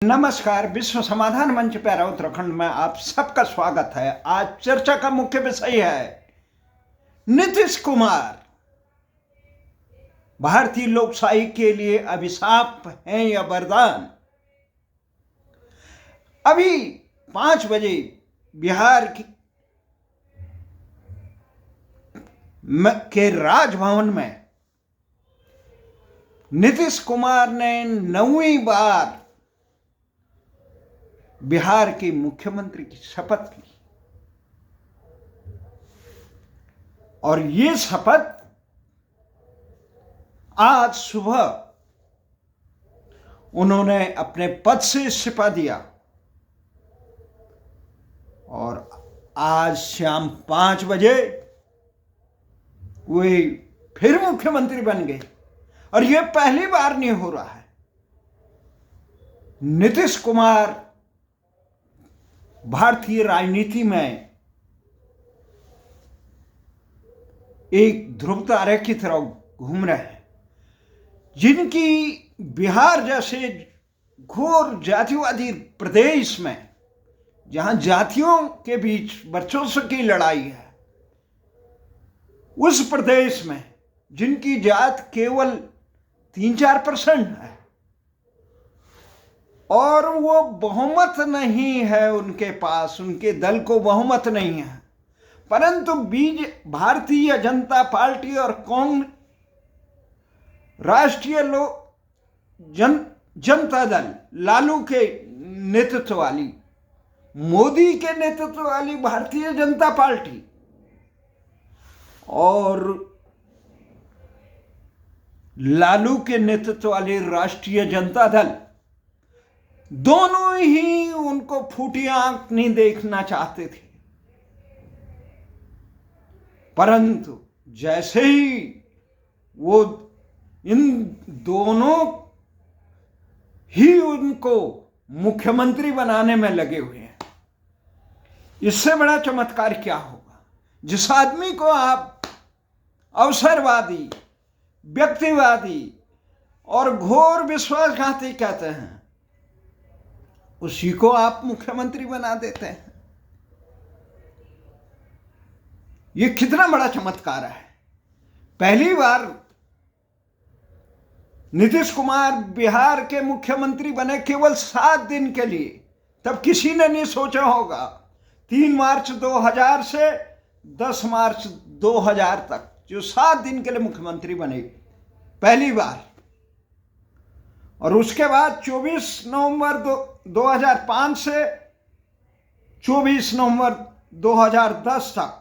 नमस्कार। विश्व समाधान मंच पैरा उत्तराखंड में आप सबका स्वागत है। आज चर्चा का मुख्य विषय है नीतीश कुमार भारतीय लोकशाही के लिए अभिशाप है या वरदान। अभी 5 बजे बिहार के राजभवन में नीतीश कुमार ने 9वीं बार बिहार के मुख्यमंत्री की शपथ ली और ये शपथ आज सुबह उन्होंने अपने पद से इस्तीफा दिया और आज शाम 5 बजे वे फिर मुख्यमंत्री बन गए। और यह पहली बार नहीं हो रहा है। नीतीश कुमार भारतीय राजनीति में एक ध्रुव तारे की तरह घूम रहे हैं, जिनकी बिहार जैसे घोर जातिवादी प्रदेश में, जहां जातियों के बीच वर्चस्व की लड़ाई है, उस प्रदेश में जिनकी जात केवल 3-4% है और वो बहुमत नहीं है उनके पास, उनके दल को बहुमत नहीं है, परंतु भारतीय जनता पार्टी और राष्ट्रीय जनता दल, लालू के नेतृत्व वाली, मोदी के नेतृत्व वाली भारतीय जनता पार्टी और लालू के नेतृत्व वाली राष्ट्रीय जनता दल, दोनों ही उनको फूटी आंख नहीं देखना चाहते थे। परंतु जैसे ही वो इन दोनों ही उनको मुख्यमंत्री बनाने में लगे हुए हैं, इससे बड़ा चमत्कार क्या होगा। जिस आदमी को आप अवसरवादी, व्यक्तिवादी और घोर विश्वासघाती कहते हैं, उसी को आप मुख्यमंत्री बना देते हैं। यह कितना बड़ा चमत्कार है। पहली बार नीतीश कुमार बिहार के मुख्यमंत्री बने केवल 7 दिन के लिए। तब किसी ने नहीं सोचा होगा 3 मार्च 2000 से 10 मार्च 2000 तक जो 7 दिन के लिए मुख्यमंत्री बने, पहली बार। और उसके बाद 24 नवंबर 2005 से 24 नवंबर 2010 तक,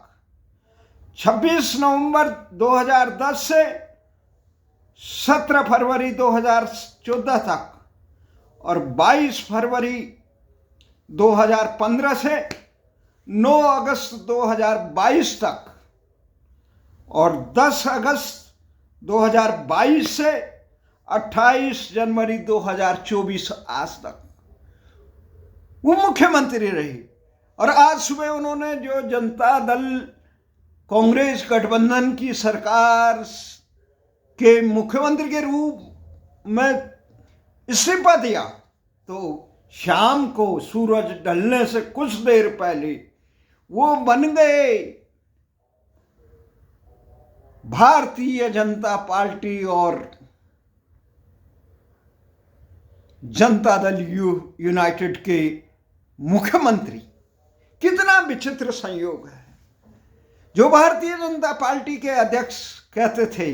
26 नवंबर 2010 से 17 फरवरी 2014 तक और 22 फरवरी 2015 से 9 अगस्त 2022 तक और 10 अगस्त 2022 से 28 जनवरी 2024 आज तक वो मुख्यमंत्री रही। और आज सुबह उन्होंने जो जनता दल कांग्रेस गठबंधन की सरकार के मुख्यमंत्री के रूप में इस्तीफा दिया, तो शाम को सूरज ढलने से कुछ देर पहले वो बन गए भारतीय जनता पार्टी और जनता दल यूनाइटेड के मुख्यमंत्री। कितना विचित्र संयोग है। जो भारतीय जनता पार्टी के अध्यक्ष कहते थे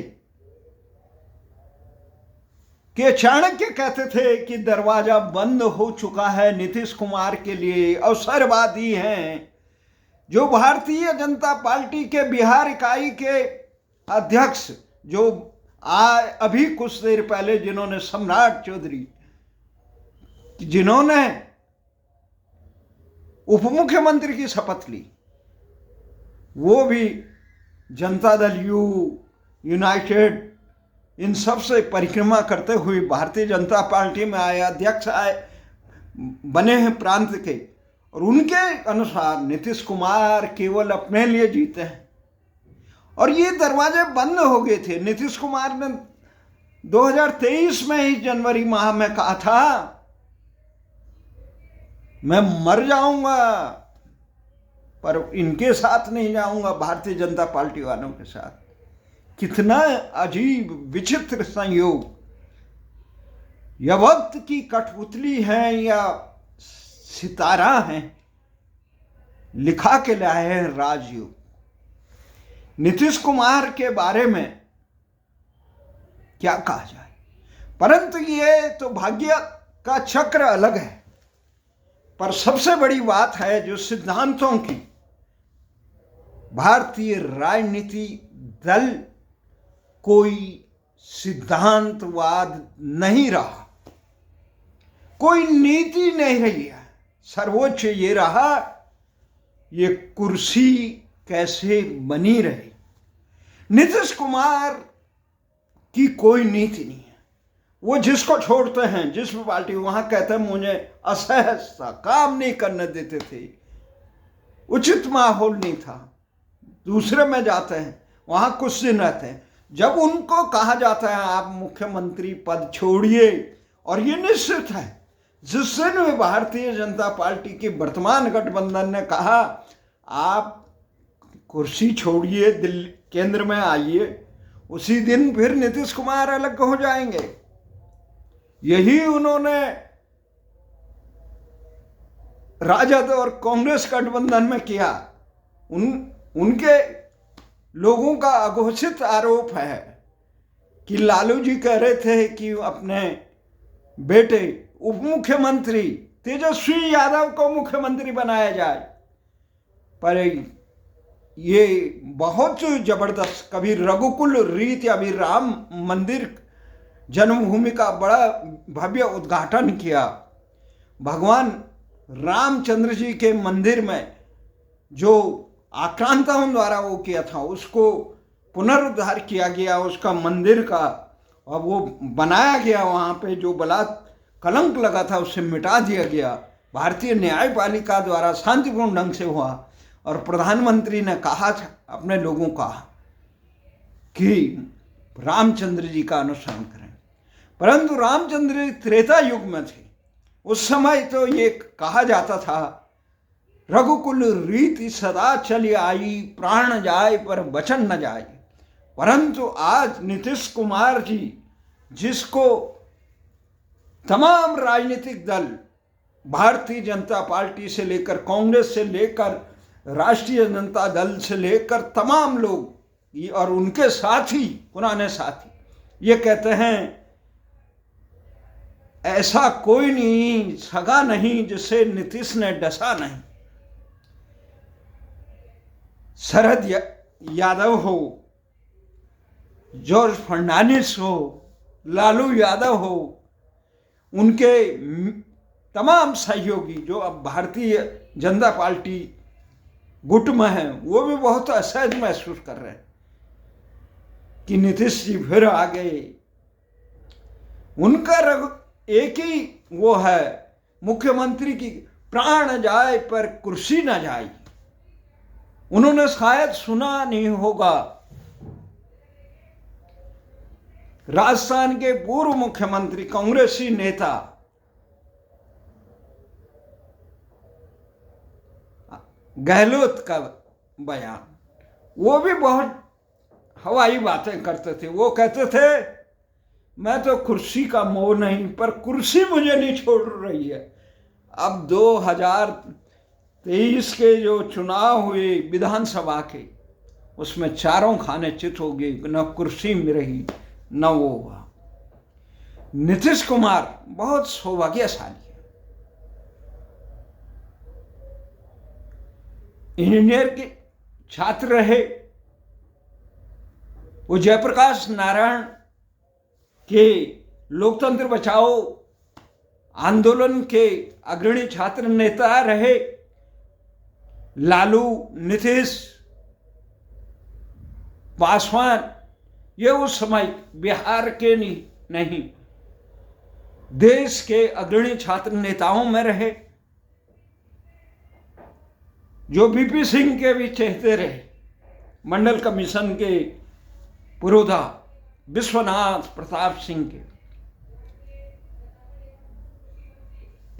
कि चाणक्य कहते थे कि दरवाजा बंद हो चुका है नीतीश कुमार के लिए, अवसरवादी हैं, जो भारतीय जनता पार्टी के बिहार इकाई के अध्यक्ष, जो अभी कुछ देर पहले जिन्होंने सम्राट चौधरी, जिन्होंने उप मुख्यमंत्री की शपथ ली, वो भी जनता दल यूनाइटेड इन सब से परिक्रमा करते हुए भारतीय जनता पार्टी में आए, अध्यक्ष आए, बने हैं प्रांत के। और उनके अनुसार नीतीश कुमार केवल अपने लिए जीते हैं और ये दरवाजे बंद हो गए थे। नीतीश कुमार ने 2023 में ही जनवरी माह में कहा था मैं मर जाऊंगा पर इनके साथ नहीं जाऊंगा, भारतीय जनता पार्टी वालों के साथ। कितना अजीब विचित्र संयोग। यह वक्त की कठपुतली है या सितारा है, लिखा के लाए हैं राजयोग। नीतीश कुमार के बारे में क्या कहा जाए, परंतु ये तो भाग्य का चक्र अलग है। पर सबसे बड़ी बात है जो सिद्धांतों की, भारतीय राजनीति दल कोई सिद्धांतवाद नहीं रहा, कोई नीति नहीं रही है। सर्वोच्च ये रहा, ये कुर्सी कैसे बनी रही। नीतीश कुमार की कोई नीति नहीं है। वो जिसको छोड़ते हैं, जिस पार्टी, वहां कहते हैं मुझे असहजता, काम नहीं करने देते थे, उचित माहौल नहीं था। दूसरे में जाते हैं, वहां कुछ दिन रहते हैं। जब उनको कहा जाता है आप मुख्यमंत्री पद छोड़िए, और ये निश्चित है जिस दिन भी भारतीय जनता पार्टी की वर्तमान गठबंधन ने कहा आप कुर्सी छोड़िए, दिल्ली केंद्र में आइए, उसी दिन फिर नीतीश कुमार अलग हो जाएंगे। यही उन्होंने राजद और कांग्रेस गठबंधन में किया। उनके लोगों का अघोषित आरोप है कि लालू जी कह रहे थे कि अपने बेटे उप मुख्यमंत्री तेजस्वी यादव को मुख्यमंत्री बनाया जाए, पर ये बहुत जबरदस्त, कभी रघुकुल रीत या भी राम मंदिर जन्मभूमि का बड़ा भव्य उद्घाटन किया। भगवान रामचंद्र जी के मंदिर में जो आक्रांताओं द्वारा वो किया था, उसको पुनरुद्धार किया गया उसका मंदिर का, और वो बनाया गया। वहाँ पे जो बलात् कलंक लगा था उसे मिटा दिया गया। भारतीय न्यायपालिका द्वारा शांतिपूर्ण ढंग से हुआ, और प्रधानमंत्री ने कहा था अपने लोगों का कि रामचंद्र जी का अनुसरण करें। परंतु रामचंद्र त्रेता युग में थे, उस समय तो ये कहा जाता था रघुकुल रीति सदा चली आई, प्राण जाए पर वचन न जाए। परंतु आज नीतीश कुमार जी, जिसको तमाम राजनीतिक दल, भारतीय जनता पार्टी से लेकर कांग्रेस से लेकर राष्ट्रीय जनता दल से लेकर तमाम लोग और उनके साथी, पुराने साथी, ये कहते हैं ऐसा कोई नहीं, सगा नहीं जिसे नीतीश ने डसा नहीं। शरद यादव हो, जॉर्ज फर्नांडिस हो, लालू यादव हो, उनके तमाम सहयोगी जो अब भारतीय जनता पार्टी गुट में हैं, वो भी बहुत असहज महसूस कर रहे हैं कि नीतीश जी फिर आ गए। उनका एक ही वो है मुख्यमंत्री की, प्राण जाए पर कुर्सी न जाए। उन्होंने शायद सुना नहीं होगा, राजस्थान के पूर्व मुख्यमंत्री कांग्रेसी नेता गहलोत का बयान, वो भी बहुत हवाई बातें करते थे। वो कहते थे मैं तो कुर्सी का मोह नहीं, पर कुर्सी मुझे नहीं छोड़ रही है। अब 2023 के जो चुनाव हुए विधानसभा के, उसमें चारों खाने चित हो गए, न कुर्सी में रही न वो हुआ। नीतीश कुमार बहुत सौभाग्यशाली है। इंजीनियर के छात्र रहे, वो जयप्रकाश नारायण के लोकतंत्र बचाओ आंदोलन के अग्रणी छात्र नेता रहे। लालू, नीतीश, पासवान, ये उस समय बिहार के नहीं देश के अग्रणी छात्र नेताओं में रहे, जो बीपी सिंह के भी चहेते रहे, मंडल कमीशन के पुरोधा विश्वनाथ प्रताप सिंह के।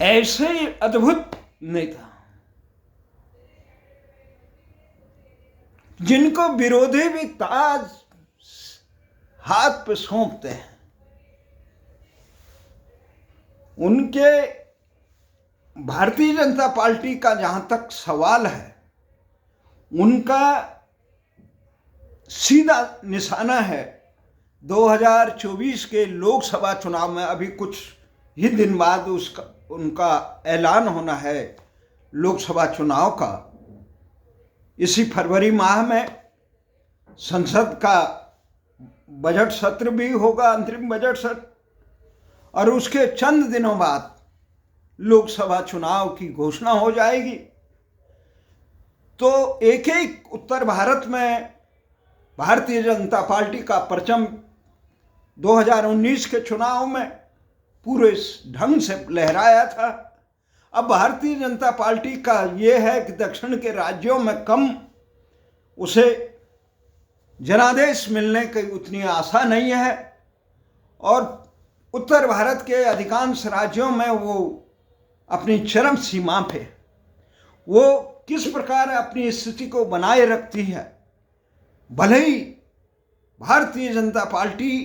ऐसे अद्भुत नेता, जिनको विरोधी भी ताज हाथ पे सौंपते हैं, उनके भारतीय जनता पार्टी का जहां तक सवाल है, उनका सीधा निशाना है 2024 के लोकसभा चुनाव में। अभी कुछ ही दिन बाद उनका ऐलान होना है लोकसभा चुनाव का। इसी फरवरी माह में संसद का बजट सत्र भी होगा, अंतरिम बजट सत्र, और उसके चंद दिनों बाद लोकसभा चुनाव की घोषणा हो जाएगी। तो एक एक उत्तर भारत में भारतीय जनता पार्टी का परचम 2019 के चुनाव में पूरे ढंग से लहराया था। अब भारतीय जनता पार्टी का ये है कि दक्षिण के राज्यों में कम उसे जनादेश मिलने की उतनी आशा नहीं है, और उत्तर भारत के अधिकांश राज्यों में वो अपनी चरम सीमा पे वो किस प्रकार अपनी स्थिति को बनाए रखती है। भले ही भारतीय जनता पार्टी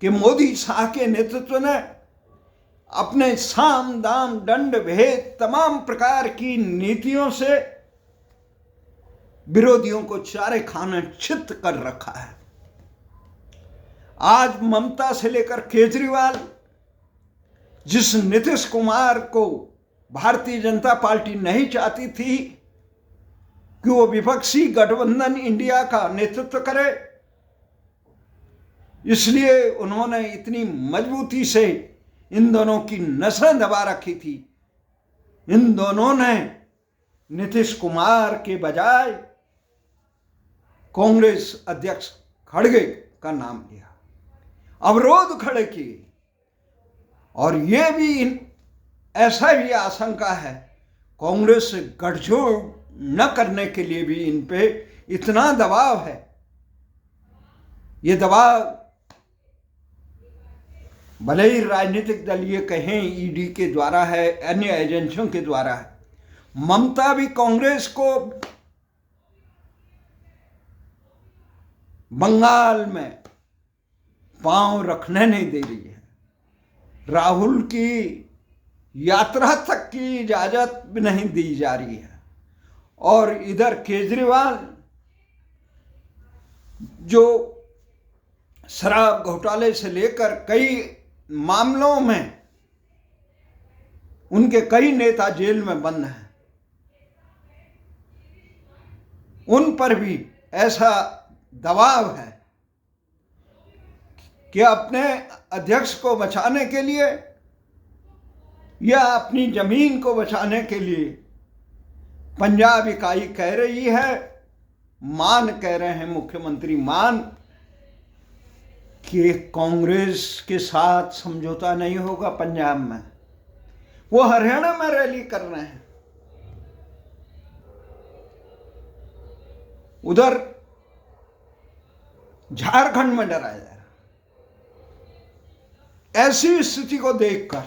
के मोदी शाह के नेतृत्व ने अपने साम दाम दंड भेद तमाम प्रकार की नीतियों से विरोधियों को चारे खाने चित कर रखा है। आज ममता से लेकर केजरीवाल, जिस नीतीश कुमार को भारतीय जनता पार्टी नहीं चाहती थी कि वो विपक्षी गठबंधन इंडिया का नेतृत्व करे, इसलिए उन्होंने इतनी मजबूती से इन दोनों की नसें दबा रखी थी। इन दोनों ने नीतीश कुमार के बजाय कांग्रेस अध्यक्ष खड़गे का नाम लिया, अवरोध खड़े किए, और ये भी ऐसा भी आशंका है कांग्रेस से गठजोड़ न करने के लिए भी इन पे इतना दबाव है। ये दबाव भले ही राजनीतिक दल ये कहें ईडी के द्वारा है, अन्य एजेंसियों के द्वारा है, ममता भी कांग्रेस को बंगाल में पांव रखने नहीं दे रही है। राहुल की यात्रा तक की इजाजत भी नहीं दी जा रही है, और इधर केजरीवाल जो शराब घोटाले से लेकर कई मामलों में उनके कई नेता जेल में बंद हैं, उन पर भी ऐसा दबाव है कि अपने अध्यक्ष को बचाने के लिए या अपनी जमीन को बचाने के लिए पंजाब इकाई कह रही है, मान कह रहे हैं मुख्यमंत्री मान, कि कांग्रेस के साथ समझौता नहीं होगा पंजाब में। वो हरियाणा में रैली कर रहे हैं, उधर झारखंड में डराया जा रहा। ऐसी स्थिति को देखकर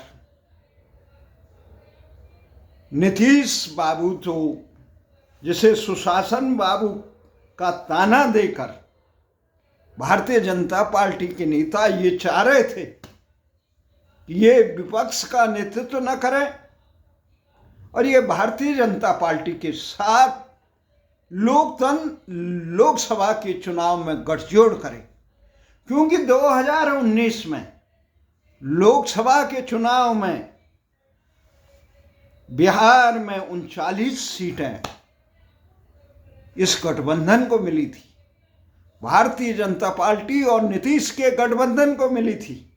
नीतीश बाबू तो, जिसे सुशासन बाबू का ताना देकर भारतीय जनता पार्टी के नेता ये चाह रहे थे कि ये विपक्ष का नेतृत्व न करें और ये भारतीय जनता पार्टी के साथ लोकसभा के चुनाव में गठजोड़ करें, क्योंकि 2019 में लोकसभा के चुनाव में बिहार में 39 सीटें इस गठबंधन को मिली थी, भारतीय जनता पार्टी और नीतीश के गठबंधन को मिली थी,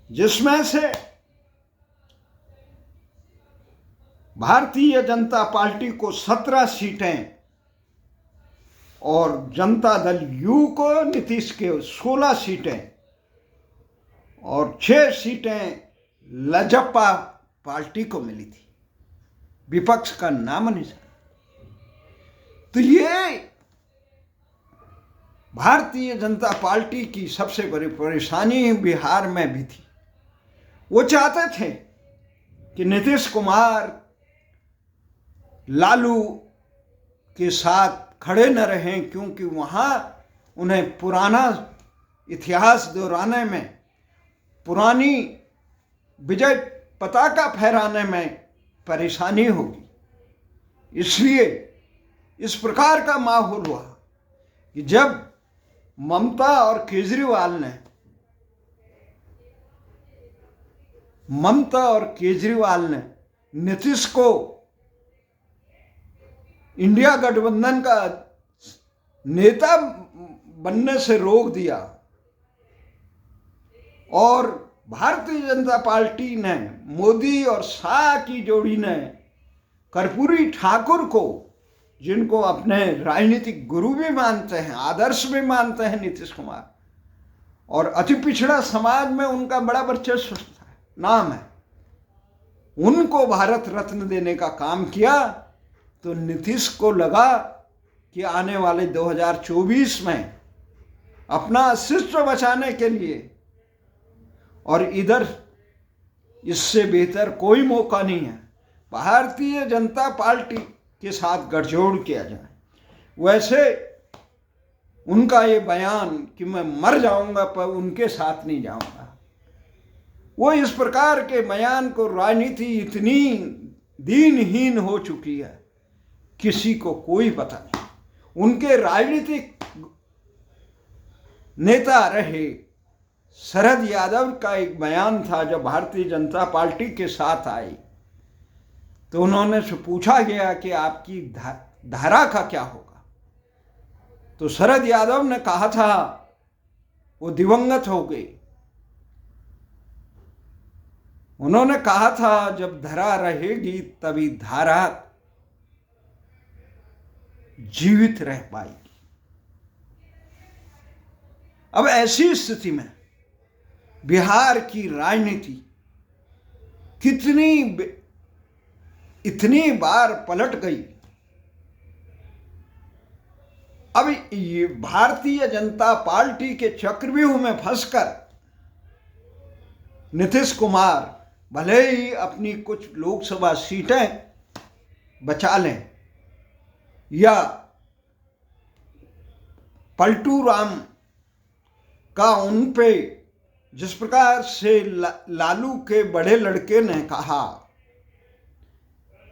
जिसमें से भारतीय जनता पार्टी को 17 सीटें और जनता दल यू को, नीतीश के 16 सीटें और 6 सीटें लजपा पार्टी को मिली थी, विपक्ष का नाम निशान। तो ये भारतीय जनता पार्टी की सबसे बड़ी परेशानी बिहार में भी थी। वो चाहते थे कि नीतीश कुमार लालू के साथ खड़े न रहें, क्योंकि वहाँ उन्हें पुराना इतिहास दोहराने में, पुरानी विजय पताका फहराने में परेशानी होगी। इसलिए इस प्रकार का माहौल हुआ कि जब ममता और केजरीवाल ने नीतीश को इंडिया गठबंधन का नेता बनने से रोक दिया और भारतीय जनता पार्टी ने, मोदी और शाह की जोड़ी ने कर्पूरी ठाकुर को, जिनको अपने राजनीतिक गुरु भी मानते हैं, आदर्श भी मानते हैं नीतीश कुमार, और अति पिछड़ा समाज में उनका बड़ा वर्चस्व नाम है, उनको भारत रत्न देने का काम किया। तो नीतीश को लगा कि आने वाले 2024 में अपना अस्तित्व बचाने के लिए, और इधर इससे बेहतर कोई मौका नहीं है, भारतीय जनता पार्टी के साथ गठजोड़ किया जाए। वैसे उनका ये बयान कि मैं मर जाऊंगा पर उनके साथ नहीं जाऊंगा, वो इस प्रकार के बयान को, राजनीति इतनी दीनहीन हो चुकी है, किसी को कोई पता नहीं। उनके राजनीतिक नेता रहे शरद यादव का एक बयान था, जब भारतीय जनता पार्टी के साथ आई तो उन्होंने से पूछा गया कि आपकी धारा का क्या होगा, तो शरद यादव ने कहा था, वो दिवंगत हो गए, उन्होंने कहा था जब धरा रहेगी तभी धारा जीवित रह पाएगी। अब ऐसी स्थिति में बिहार की राजनीति इतनी बार पलट गई। अब ये भारतीय जनता पार्टी के चक्रव्यूह में फंसकर नीतीश कुमार भले ही अपनी कुछ लोकसभा सीटें बचा लें, या पलटू राम का उन पे जिस प्रकार से लालू के बड़े लड़के ने कहा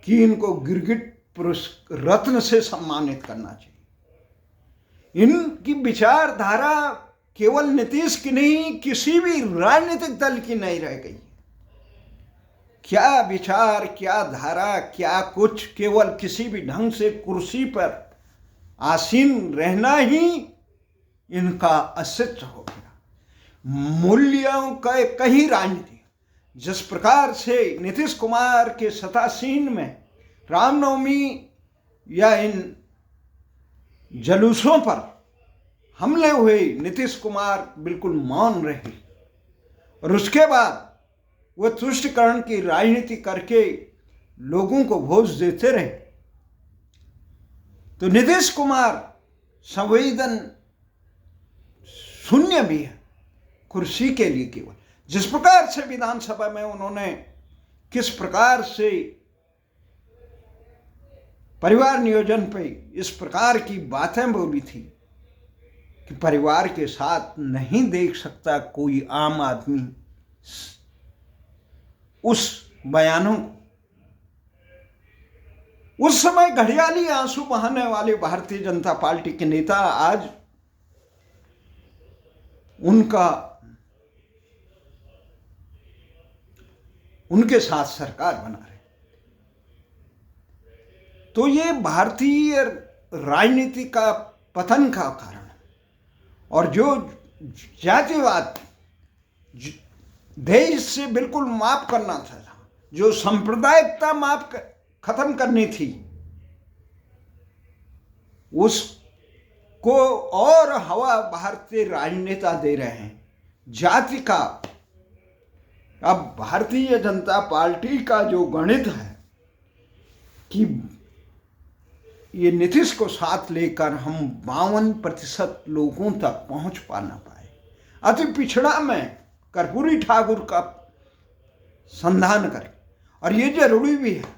कि इनको गिरगिट रत्न से सम्मानित करना चाहिए, इनकी विचारधारा केवल नीतीश की नहीं, किसी भी राजनीतिक दल की नहीं रह गई। क्या विचार, क्या धारा, क्या कुछ, केवल किसी भी ढंग से कुर्सी पर आसीन रहना ही इनका अस्तित्व हो गया। मूल्यों का कहीं राजनीति, जिस प्रकार से नीतीश कुमार के सतासीन में रामनवमी या इन जुलूसों पर हमले हुए, नीतीश कुमार बिल्कुल मौन रहे, और उसके बाद वह तुष्टिकरण की राजनीति करके लोगों को भोज देते रहे। तो नीतीश कुमार संवेदन शून्य भी है कुर्सी के लिए। केवल जिस प्रकार से विधानसभा में उन्होंने किस प्रकार से परिवार नियोजन पे इस प्रकार की बातें बोली थी कि परिवार के साथ नहीं देख सकता कोई आम आदमी उस बयानों को, उस समय घड़ियाली आंसू बहाने वाले भारतीय जनता पार्टी के नेता आज उनके साथ सरकार बना रहे। तो ये भारतीय राजनीति का पतन का कारण है। और जो जातिवाद देश से बिल्कुल माफ करना था, जो सांप्रदायिकता खत्म करनी थी, उसको और हवा भारतीय राजनेता दे रहे हैं। जाति का, अब भारतीय जनता पार्टी का जो गणित है कि ये नीतीश को साथ लेकर हम 52% लोगों तक पहुंच पा ना पाए, अति पिछड़ा में कर्पूरी ठाकुर का संधान करें। और ये जरूरी भी है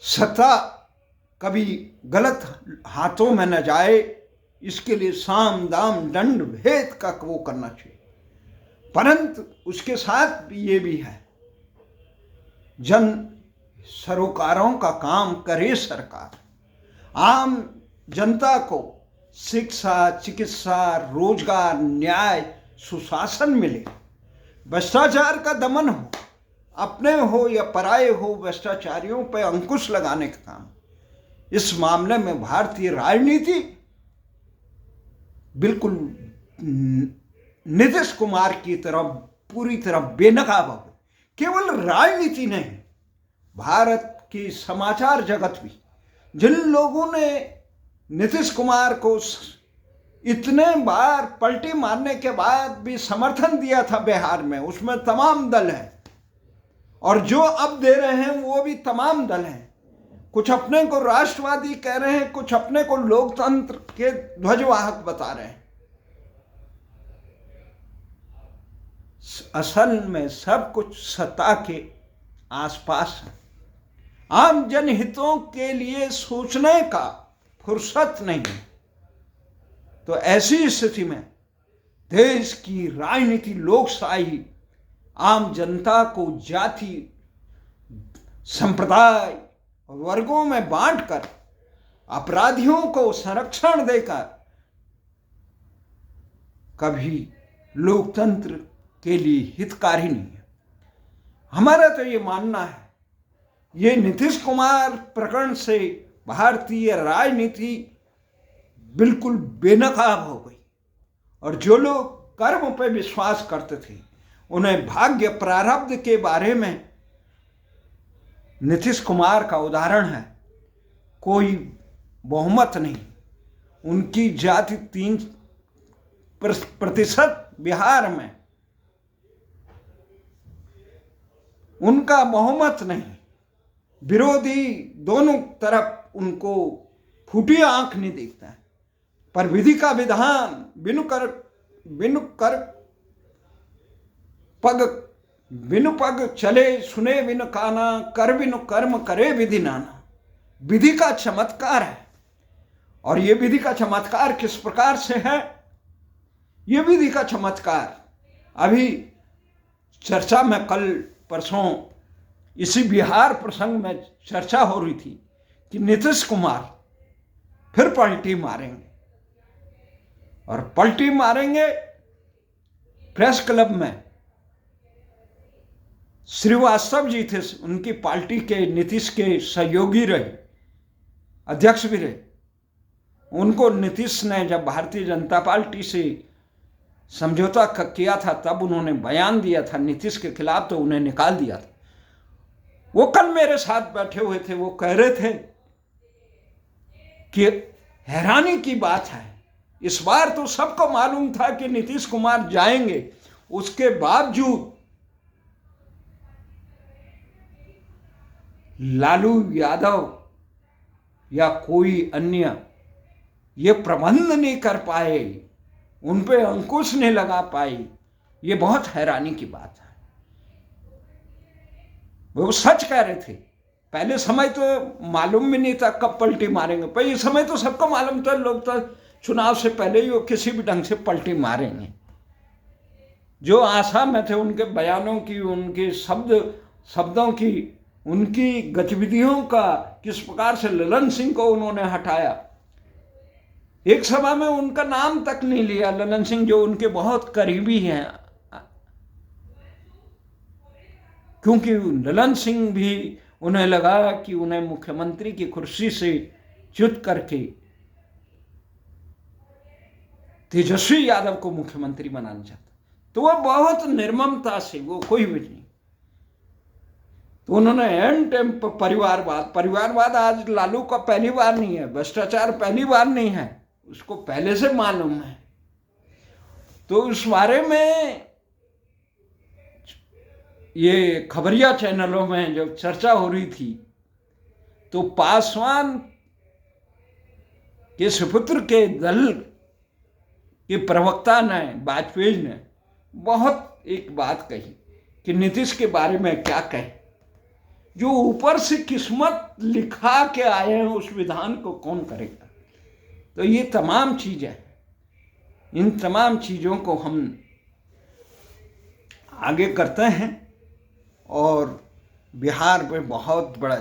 सत्ता कभी गलत हाथों में न जाए, इसके लिए साम दाम दंड भेद का वो करना चाहिए। परंतु उसके साथ ये भी है, जन सरोकारों का काम करे सरकार, आम जनता को शिक्षा, चिकित्सा, रोजगार, न्याय, सुशासन मिले, भ्रष्टाचार का दमन हो, अपने हो या पराये हो, भ्रष्टाचारियों पर अंकुश लगाने का काम। इस मामले में भारतीय राजनीति बिल्कुल नीतीश कुमार की तरफ पूरी तरह बेनकाब हो गई। केवल राजनीति नहीं, भारत की समाचार जगत भी, जिन लोगों ने नीतीश कुमार को इतने बार पलटी मारने के बाद भी समर्थन दिया था बिहार में, उसमें तमाम दल हैं, और जो अब दे रहे हैं वो भी तमाम दल हैं। कुछ अपने को राष्ट्रवादी कह रहे हैं, कुछ अपने को लोकतंत्र के ध्वजवाहक बता रहे हैं। असल में सब कुछ सत्ता के आसपास है। आम जनहितों के लिए सोचने का फुर्सत नहीं। तो ऐसी स्थिति में देश की राजनीति, लोकशाही आम जनता को जाति, संप्रदाय और वर्गों में बांटकर, अपराधियों को संरक्षण देकर कभी लोकतंत्र के लिए हितकारी नहीं है। हमारा तो ये मानना है, ये नीतीश कुमार प्रकरण से भारतीय राजनीति बिल्कुल बेनकाब हो गई, और जो लोग कर्म पर विश्वास करते थे, उन्हें भाग्य प्रारब्ध के बारे में नीतीश कुमार का उदाहरण है। कोई बहुमत नहीं, उनकी जाति 3% बिहार में, उनका बहुमत नहीं, विरोधी दोनों तरफ उनको फूटी आंख नहीं देखता है। पर विधि का विधान बिनु पग चले, सुने बिनु काना, कर बिनु कर्म करे विधि नाना। विधि का चमत्कार है, और ये विधि का चमत्कार किस प्रकार से है? ये विधि का चमत्कार अभी चर्चा में कल परसों इसी बिहार प्रसंग में चर्चा हो रही थी कि नीतीश कुमार फिर पलटी मारेंगे, और पलटी मारेंगे। प्रेस क्लब में श्रीवास्तव जी थे, उनकी पार्टी के नीतीश के सहयोगी रहे, अध्यक्ष भी रहे। उनको नीतीश ने जब भारतीय जनता पार्टी से समझौता किया था, तब उन्होंने बयान दिया था नीतीश के खिलाफ, तो उन्हें निकाल दिया था। वो कल मेरे साथ बैठे हुए थे, वो कह रहे थे कि हैरानी की बात है, इस बार तो सबको मालूम था कि नीतीश कुमार जाएंगे, उसके बावजूद लालू यादव या कोई अन्य ये प्रबंध नहीं कर पाए, उन पे अंकुश नहीं लगा पाए। ये बहुत हैरानी की बात है। वो सच कह रहे थे। पहले समय तो मालूम भी नहीं था कब पलटी मारेंगे, पर इस समय तो सबको मालूम था, लोग तो चुनाव से पहले ही वो किसी भी ढंग से पलटी मारेंगे। जो आशा में थे उनके बयानों की, उनके शब्दों की, उनकी गतिविधियों का, किस प्रकार से ललन सिंह को उन्होंने हटाया। एक सभा में उनका नाम तक नहीं लिया, ललन सिंह जो उनके बहुत करीबी हैं, क्योंकि ललन सिंह भी उन्हें लगा कि उन्हें मुख्यमंत्री की कुर्सी से च्युत करके तेजस्वी यादव को मुख्यमंत्री बनाना चाहता। तो वह बहुत निर्ममता से, वो कोई भी नहीं, तो उन्होंने एंड टाइम पर परिवारवाद आज लालू का पहली बार नहीं है, भ्रष्टाचार पहली बार नहीं है, उसको पहले से मालूम है। तो उस बारे में ये खबरिया चैनलों में जब चर्चा हो रही थी, तो पासवान के सुपुत्र के दल के प्रवक्ता ने, वाजपेयी ने बहुत एक बात कही कि नीतीश के बारे में क्या कहे। जो ऊपर से किस्मत लिखा के आए हैं उस विधान को कौन करेगा। तो ये तमाम चीजें, इन तमाम चीजों को हम आगे करते हैं और बिहार में बहुत बड़ा